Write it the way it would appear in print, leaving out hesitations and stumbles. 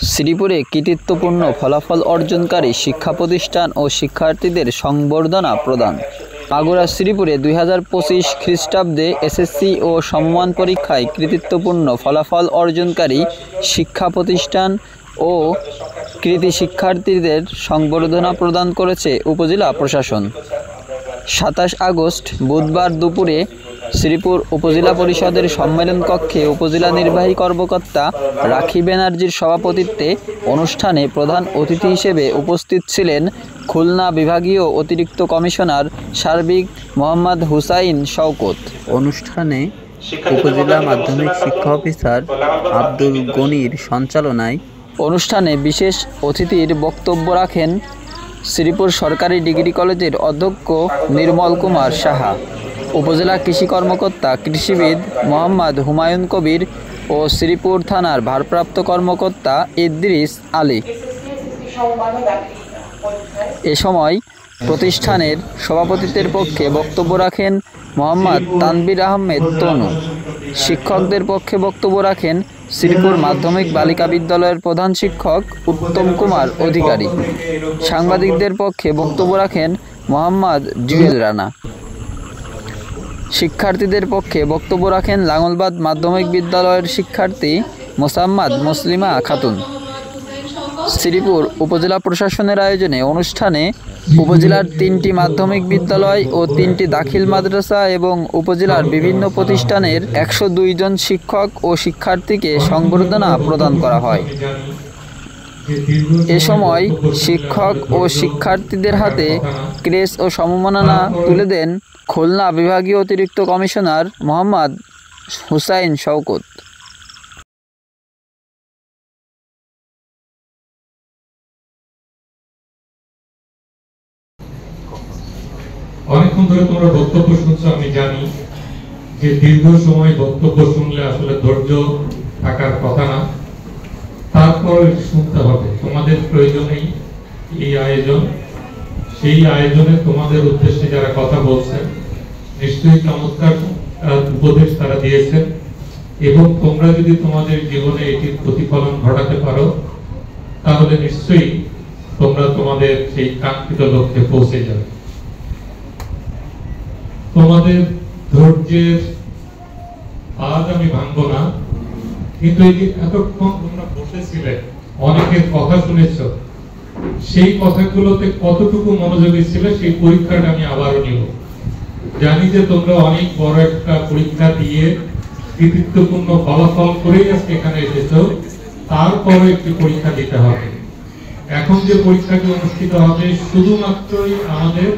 শ্রীপুরে কৃতিত্বপূর্ণ ফলাফল অর্জনকারী শিক্ষা প্রতিষ্ঠান ও শিক্ষার্থীদের সংবর্ধনা প্রদান। মাগুরা শ্রীপুরে 2025 খ্রিস্টাব্দে এসএসসি ও সমমান পরীক্ষায় কৃতিত্বপূর্ণ ফলাফল অর্জনকারী শিক্ষা প্রতিষ্ঠান ও কৃতি শিক্ষার্থীদের সংবর্ধনা প্রদান করেছে উপজেলা প্রশাসন। 27 আগস্ট বুধবার দুপুরে শ্রীপুর উপজেলা পরিষদের সম্মেলন কক্ষে উপজেলা নির্বাহী কর্মকর্তা রাখি ব্যানার্জির সভাপতিত্বে অনুষ্ঠানে প্রধান অতিথি হিসেবে উপস্থিত ছিলেন খুলনা বিভাগীয় অতিরিক্ত কমিশনার সার্বিক মোহাম্মদ হুসাইন শওকত। অনুষ্ঠানে উপজেলা মাধ্যমিক শিক্ষা অফিসার আব্দুল গনির সঞ্চালনায় অনুষ্ঠানে বিশেষ অতিথির বক্তব্য রাখেন শ্রীপুর সরকারি ডিগ্রি কলেজের অধ্যক্ষ নির্মল কুমার সাহা, উপজেলা কৃষি কর্মকর্তা কৃষিবিদ মোহাম্মদ হুমায়ুন কবির ও শ্রীপুর থানার ভারপ্রাপ্ত কর্মকর্তা ইদ্রিস আলী। এ সময় প্রতিষ্ঠানের সভাপতিত্বের পক্ষে বক্তব্য রাখেন মোহাম্মদ তানবির আহমেদ তনু। শিক্ষকদের পক্ষে বক্তব্য রাখেন শ্রীপুর মাধ্যমিক বালিকা বিদ্যালয়ের প্রধান শিক্ষক উত্তম কুমার অধিকারী। সাংবাদিকদের পক্ষে বক্তব্য রাখেন মোহাম্মদ জুয়েল রানা। শিক্ষার্থীদের পক্ষে বক্তব্য রাখেন লাঙ্গলবাদ মাধ্যমিক বিদ্যালয়ের শিক্ষার্থী মোসাম্মদ মুসলিমা খাতুন। শ্রীপুর উপজেলা প্রশাসনের আয়োজনে অনুষ্ঠানে উপজেলার 3টি মাধ্যমিক বিদ্যালয় ও 3টি দাখিল মাদ্রাসা এবং উপজেলার বিভিন্ন প্রতিষ্ঠানের 102 জন শিক্ষক ও শিক্ষার্থীকে সংবর্ধনা প্রদান করা হয়। এ সময় শিক্ষক ও শিক্ষার্থীদের হাতে ক্রেস্ট ও সম্মাননা তুলে দেন খুলনা বিভাগীয় অতিরিক্ত কমিশনার মোহাম্মদ হুসাইন শওকত। অনেকক্ষণ ধরে তোমরা বক্তব্য শুনছো, আমি জানি যে দীর্ঘ সময় বক্তব্য শুনলে আসলে ধৈর্য থাকার কথা না, তারপর শুনতে হবে। তোমাদের প্রয়োজনেই এই আয়োজন। সেই আয়োজনে তোমাদের উদ্দেশ্যে যারা কথা বলছেন নিশ্চয়ই চমৎকার উপদেশ তারা দিয়েছেন, এবং তোমরা যদি তোমাদের জীবনে এটির প্রতিফলন ঘটাতে পারো তাহলে নিশ্চয়ই তোমরা তোমাদের সেই কাঙ্ক্ষিত লক্ষ্যে পৌঁছে যাবে। তোমাদের ধৈর্যের আজ আমি ভাঙবো না, কিন্তু এই যে এতক্ষণ তোমরা বসেছিলে, অনেকের কথা শুনেছ, সেই কথাগুলোতে কতটুকু মনোযোগী ছিলে সেই পরীক্ষাটা আমি আবারও নিব। জানি যে তোমরা অনেক বড় একটা পরীক্ষা দিয়ে কৃতিত্বপূর্ণ ফলাফল করেই আজকে এখানে এসেছো, তারপরে একটি পরীক্ষা দিতে হবে। এখন যে পরীক্ষাটি অনুষ্ঠিত হবে শুধুমাত্রই আমাদের